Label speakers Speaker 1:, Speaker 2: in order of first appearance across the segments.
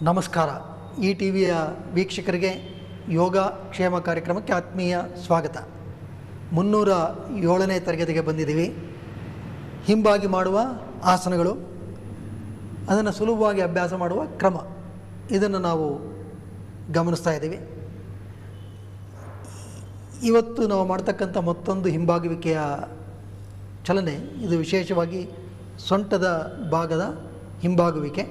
Speaker 1: ನಮಸ್ಕಾರ. ಈ ಟಿ ವಿಯ ವೀಕ್ಷಕರಿಗೆ ಯೋಗ ಕ್ಷೇಮ ಕಾರ್ಯಕ್ರಮಕ್ಕೆ ಆತ್ಮೀಯ ಸ್ವಾಗತ. 307ನೇ ತರಗತಿಗೆ ಬಂದಿದ್ದೀವಿ. ಹಿಂಬಾಗಿ ಮಾಡುವ ಆಸನಗಳು, ಅದನ್ನು ಸುಲಭವಾಗಿ ಅಭ್ಯಾಸ ಮಾಡುವ ಕ್ರಮ, ಇದನ್ನು ನಾವು ಗಮನಿಸ್ತಾ ಇದ್ದೀವಿ. ಇವತ್ತು ನಾವು ಮಾಡ್ತಕ್ಕಂಥ ಮತ್ತೊಂದು ಹಿಂಬಾಗುವಿಕೆಯ ಚಲನೆ, ಇದು ವಿಶೇಷವಾಗಿ ಸೊಂಟದ ಭಾಗದ ಹಿಂಬಾಗುವಿಕೆ.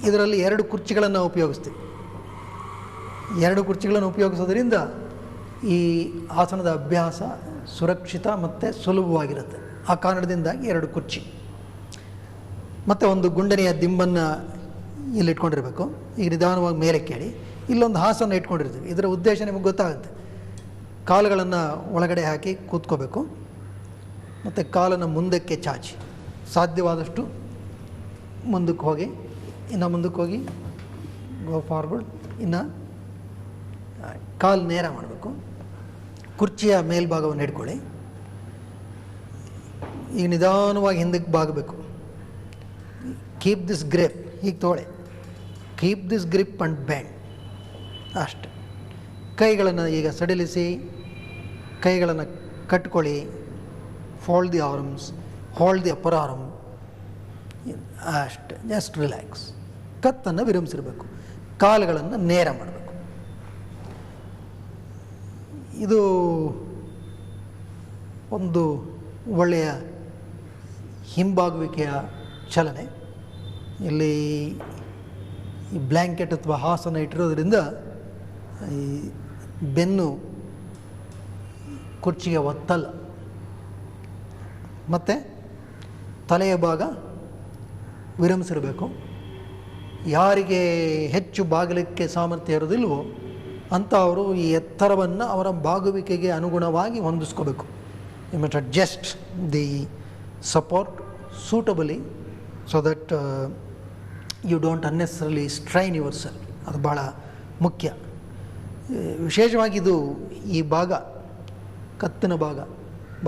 Speaker 1: ಇದರಲ್ಲಿ 2 ಕುರ್ಚಿಗಳನ್ನು ಉಪಯೋಗಿಸ್ತೀವಿ. 2 ಕುರ್ಚಿಗಳನ್ನು ಉಪಯೋಗಿಸೋದ್ರಿಂದ ಈ ಆಸನದ ಅಭ್ಯಾಸ ಸುರಕ್ಷಿತ ಮತ್ತು ಸುಲಭವಾಗಿರುತ್ತೆ. ಆ ಕಾರಣದಿಂದ 2 ಕುರ್ಚಿ ಮತ್ತು ಒಂದು ಗುಂಡನೆಯ ದಿಂಬನ್ನು ಇಲ್ಲಿ ಇಟ್ಕೊಂಡಿರಬೇಕು. ಈಗ ನಿಧಾನವಾಗಿ ಮೇಲೆ ಕೇಳಿ, ಇಲ್ಲೊಂದು ಹಾಸನ್ನು ಇಟ್ಕೊಂಡಿರ್ತೀವಿ. ಇದರ ಉದ್ದೇಶ ನಿಮಗೆ ಗೊತ್ತಾಗುತ್ತೆ. ಕಾಲುಗಳನ್ನು ಒಳಗಡೆ ಹಾಕಿ ಕೂತ್ಕೋಬೇಕು ಮತ್ತು ಕಾಲನ್ನು ಮುಂದಕ್ಕೆ ಚಾಚಿ, ಸಾಧ್ಯವಾದಷ್ಟು ಮುಂದಕ್ಕೆ ಹೋಗಿ, ಇನ್ನು ಮುಂದಕ್ಕೆ ಹೋಗಿ, ಗೋ ಫಾರ್ವರ್ಡ್, ಇನ್ನು ಕಾಲು ನೇರ ಮಾಡಬೇಕು. ಕುರ್ಚಿಯ ಮೇಲ್ಭಾಗವನ್ನು ಹಿಡ್ಕೊಳ್ಳಿ. ಈಗ ನಿಧಾನವಾಗಿ ಹಿಂದಕ್ಕೆ ಬಾಗಬೇಕು. ಕೀಪ್ ದಿಸ್ ಗ್ರಿಪ್, ಹೀಗೆ ತೊಗೊಳ್ಳಿ. Keep this grip and band, ಅಷ್ಟೆ. ಕೈಗಳನ್ನು ಈಗ ಸಡಿಲಿಸಿ, ಕೈಗಳನ್ನು ಕಟ್ಕೊಳ್ಳಿ. Fold the arms, hold the upper arm, ಅಷ್ಟೆ. Just relax. ಕತ್ತನ್ನು ವಿರಮಿಸಿರಬೇಕು. ಕಾಲುಗಳನ್ನು ನೇರ ಮಾಡಬೇಕು. ಇದು ಒಂದು ಒಳ್ಳೆಯ ಹಿಂಬಾಗುವಿಕೆಯ ಚಲನೆ. ಇಲ್ಲಿ ಈ ಬ್ಲ್ಯಾಂಕೆಟ್ ಅಥವಾ ಹಾಸನ ಇಟ್ಟಿರೋದ್ರಿಂದ ಈ ಬೆನ್ನು ಕುರ್ಚಿಗೆ ಒತ್ತಲ್ಲ. ಮತ್ತು ತಲೆಯ ಭಾಗ ವಿರಮಿಸಿರಬೇಕು. ಯಾರಿಗೆ ಹೆಚ್ಚು ಬಾಗಲಿಕ್ಕೆ ಸಾಮರ್ಥ್ಯ ಇರೋದಿಲ್ವೋ ಅಂಥವರು ಈ ಎತ್ತರವನ್ನು ಅವರ ಬಾಗುವಿಕೆಗೆ ಅನುಗುಣವಾಗಿ ಹೊಂದಿಸ್ಕೋಬೇಕು. You must adjust the support suitably so that you don't unnecessarily strain yourself. ಅದು ಭಾಳ ಮುಖ್ಯ. ವಿಶೇಷವಾಗಿ ಈ ಭಾಗ, ಕತ್ತಿನ ಭಾಗ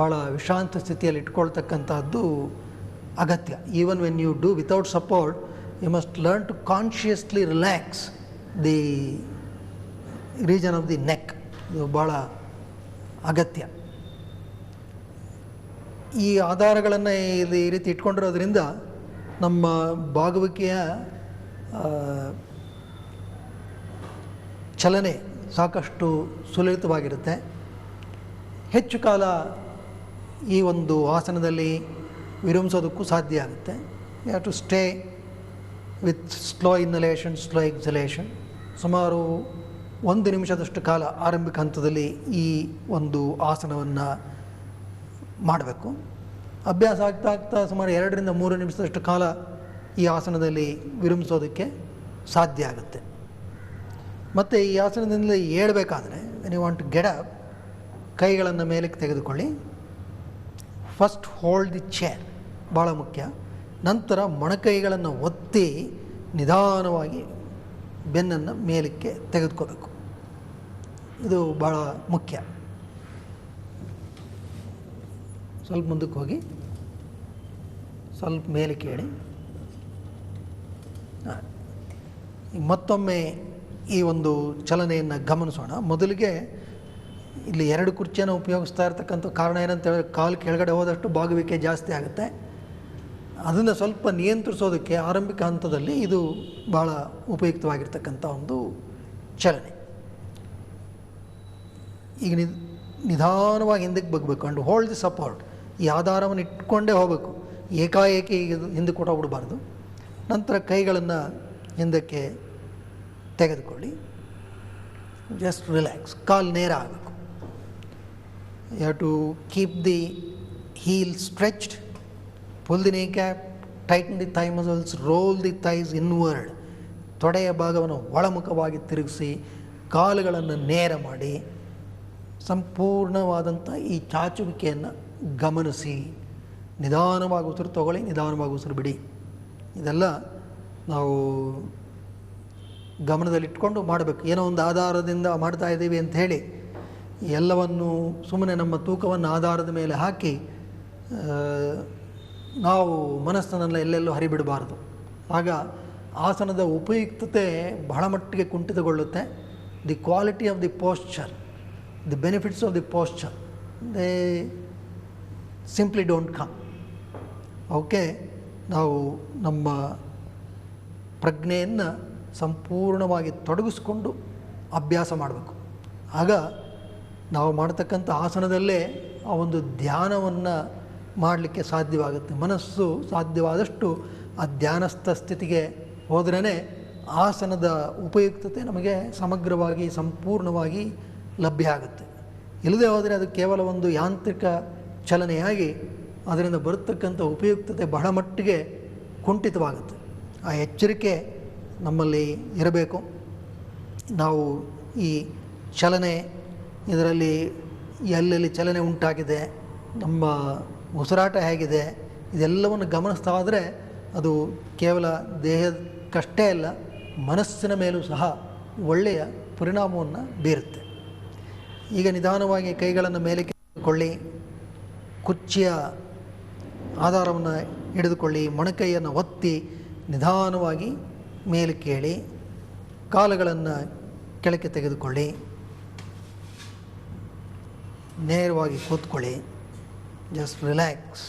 Speaker 1: ಭಾಳ ವಿಶ್ರಾಂತ ಸ್ಥಿತಿಯಲ್ಲಿ ಇಟ್ಕೊಳ್ತಕ್ಕಂಥದ್ದು ಅಗತ್ಯ. Even when you do without support, you must learn to consciously relax the region of the neck. ಇದು ಭಾಳ ಅಗತ್ಯ. ಈ ಆಧಾರಗಳನ್ನು ಈ ರೀತಿ ಇಟ್ಕೊಂಡಿರೋದ್ರಿಂದ ನಮ್ಮ ಬಾಗುವಿಕೆಯ ಚಲನೆ ಸಾಕಷ್ಟು ಸುಲಲಿತವಾಗಿರುತ್ತೆ. ಹೆಚ್ಚು ಕಾಲ ಈ ಒಂದು ಆಸನದಲ್ಲಿ ವಿರಮಿಸೋದಕ್ಕೂ ಸಾಧ್ಯ ಆಗುತ್ತೆ. You have to stay with slow inhalation, slow exhalation. ಸುಮಾರು 1 ನಿಮಿಷದಷ್ಟು ಕಾಲ ಆರಂಭಿಕ ಹಂತದಲ್ಲಿ ಈ ಒಂದು ಆಸನವನ್ನು ಮಾಡಬೇಕು. ಅಭ್ಯಾಸ ಆಗ್ತಾ ಆಗ್ತಾ ಸುಮಾರು 2 ರಿಂದ 3 ನಿಮಿಷದಷ್ಟು ಕಾಲ ಈ ಆಸನದಲ್ಲಿ ವಿರಮಿಸೋದಕ್ಕೆ ಸಾಧ್ಯ ಆಗುತ್ತೆ. ಮತ್ತು ಈ ಆಸನದಿಂದ ಏಳಬೇಕಾದ್ರೆ, when you want to get up, ಕೈಗಳನ್ನು ಮೇಲಕ್ಕೆ ತೆಗೆದುಕೊಳ್ಳಿ. ಫಸ್ಟ್ ಹೋಲ್ಡ್ ದಿ ಚೇರ್, ಭಾಳ ಮುಖ್ಯ. ನಂತರ ಮೊಣಕೈಗಳನ್ನು ಒತ್ತಿ ನಿಧಾನವಾಗಿ ಬೆನ್ನನ್ನು ಮೇಲಕ್ಕೆ ತೆಗೆದುಕೋಬೇಕು. ಇದು ಭಾಳ ಮುಖ್ಯ. ಸ್ವಲ್ಪ ಮುಂದಕ್ಕೆ ಹೋಗಿ, ಸ್ವಲ್ಪ ಮೇಲಕ್ಕೆ ಏಳಿ. ಮತ್ತೊಮ್ಮೆ ಈ ಒಂದು ಚಲನೆಯನ್ನು ಗಮನಿಸೋಣ. ಮೊದಲಿಗೆ ಇಲ್ಲಿ 2 ಕುರ್ಚಿಯನ್ನು ಉಪಯೋಗಿಸ್ತಾ ಇರ್ತಕ್ಕಂಥ ಕಾರಣ ಏನಂತ ಹೇಳಿದ್ರೆ, ಕಾಲು ಕೆಳಗಡೆ ಹೋದಷ್ಟು ಬಾಗುವಿಕೆ ಜಾಸ್ತಿ ಆಗುತ್ತೆ. ಅದನ್ನು ಸ್ವಲ್ಪ ನಿಯಂತ್ರಿಸೋದಕ್ಕೆ ಆರಂಭಿಕ ಹಂತದಲ್ಲಿ ಇದು ಭಾಳ ಉಪಯುಕ್ತವಾಗಿರ್ತಕ್ಕಂಥ ಒಂದು ಚಲನೆ. ಈಗ ನಿಧಾನವಾಗಿ ಹಿಂದಕ್ಕೆ ಬಗ್ಬೇಕು. And hold the support. ಈ ಆಧಾರವನ್ನು ಇಟ್ಕೊಂಡೇ ಹೋಗಬೇಕು. ಏಕಾಏಕಿ ಹಿಂದಕ್ಕೆ ಕೊಟ್ಟೋಗ್ಬಿಡಬಾರ್ದು. ನಂತರ ಕೈಗಳನ್ನು ಹಿಂದಕ್ಕೆ ತೆಗೆದುಕೊಳ್ಳಿ. Just relax. ಕಾಲು ನೇರ ಆಗಬೇಕು. You have to keep the heel stretched, pull the kneecap, tighten the thigh muscles, roll the thighs inward. ತೊಡೆಯ ಭಾಗವನ್ನು ಒಳಮುಖವಾಗಿ ತಿರುಗಿಸಿ, ಕಾಲುಗಳನ್ನು ನೇರ ಮಾಡಿ, ಸಂಪೂರ್ಣವಾದಂಥ ಈ ಚಾಚುವಿಕೆಯನ್ನು ಗಮನಿಸಿ. ನಿಧಾನವಾಗಿ ಉಸಿರು ತಗೊಳ್ಳಿ, ನಿಧಾನವಾಗಿ ಉಸಿರು ಬಿಡಿ. ಇದೆಲ್ಲ ನಾವು ಗಮನದಲ್ಲಿಟ್ಕೊಂಡು ಮಾಡಬೇಕು. ಏನೋ ಒಂದು ಆಧಾರದಿಂದ ಮಾಡ್ತಾ ಇದ್ದೀವಿ ಅಂತ ಹೇಳಿ ಎಲ್ಲವನ್ನು ಸುಮ್ಮನೆ ನಮ್ಮ ತೂಕವನ್ನು ಆಧಾರದ ಮೇಲೆ ಹಾಕಿ ನಾವು ಮನಸ್ಸನ್ನೆಲ್ಲ ಎಲ್ಲೆಲ್ಲೂ ಹರಿಬಿಡಬಾರ್ದು. ಆಗ ಆಸನದ ಉಪಯುಕ್ತತೆ ಬಹಳ ಮಟ್ಟಿಗೆ ಕುಂಠಿತಗೊಳ್ಳುತ್ತೆ. The quality of the posture, the benefits of the posture, they simply don't come. ಅವಕ್ಕೆ ನಾವು ನಮ್ಮ ಪ್ರಜ್ಞೆಯನ್ನು ಸಂಪೂರ್ಣವಾಗಿ ತೊಡಗಿಸ್ಕೊಂಡು ಅಭ್ಯಾಸ ಮಾಡಬೇಕು. ಆಗ ನಾವು ಮಾಡ್ತಕ್ಕಂಥ ಆಸನದಲ್ಲೇ ಆ ಒಂದು ಧ್ಯಾನವನ್ನು ಮಾಡಲಿಕ್ಕೆ ಸಾಧ್ಯವಾಗುತ್ತೆ. ಮನಸ್ಸು ಸಾಧ್ಯವಾದಷ್ಟು ಆ ಧ್ಯಾನಸ್ಥ ಸ್ಥಿತಿಗೆ ಹೋದ್ರೇ ಆಸನದ ಉಪಯುಕ್ತತೆ ನಮಗೆ ಸಮಗ್ರವಾಗಿ ಸಂಪೂರ್ಣವಾಗಿ ಲಭ್ಯ ಆಗುತ್ತೆ. ಇಲ್ಲದೆ ಹೋದರೆ ಅದು ಕೇವಲ ಒಂದು ಯಾಂತ್ರಿಕ ಚಲನೆಯಾಗಿ ಅದರಿಂದ ಬರತಕ್ಕಂಥ ಉಪಯುಕ್ತತೆ ಬಹಳ ಮಟ್ಟಿಗೆ ಕುಂಠಿತವಾಗುತ್ತೆ. ಆ ಎಚ್ಚರಿಕೆ ನಮ್ಮಲ್ಲಿ ಇರಬೇಕು. ನಾವು ಈ ಚಲನೆ, ಇದರಲ್ಲಿ ಎಲ್ಲೆಲ್ಲಿ ಚಲನೆ ಉಂಟಾಗಿದೆ, ನಮ್ಮ ಉಸಿರಾಟ ಹೇಗಿದೆ, ಇದೆಲ್ಲವನ್ನು ಗಮನಿಸ್ತಾ ಹೋದರೆ ಅದು ಕೇವಲ ದೇಹಕ್ಕಷ್ಟೇ ಅಲ್ಲ, ಮನಸ್ಸಿನ ಮೇಲೂ ಸಹ ಒಳ್ಳೆಯ ಪರಿಣಾಮವನ್ನು ಬೀರುತ್ತೆ. ಈಗ ನಿಧಾನವಾಗಿ ಕೈಗಳನ್ನು ಮೇಲೆ ಕೆತ್ತಿಕೊಳ್ಳಿ, ಕುರ್ಚಿಯ ಆಧಾರವನ್ನು ಹಿಡಿದುಕೊಳ್ಳಿ, ಮೊಣಕೈಯನ್ನು ಒತ್ತಿ ನಿಧಾನವಾಗಿ ಮೇಲೆ ಕೇಳಿ, ಕಾಲುಗಳನ್ನು ಕೆಳಕ್ಕೆ ತೆಗೆದುಕೊಳ್ಳಿ, ನೇರವಾಗಿ ಕೂತ್ಕೊಳ್ಳಿ. Just relax.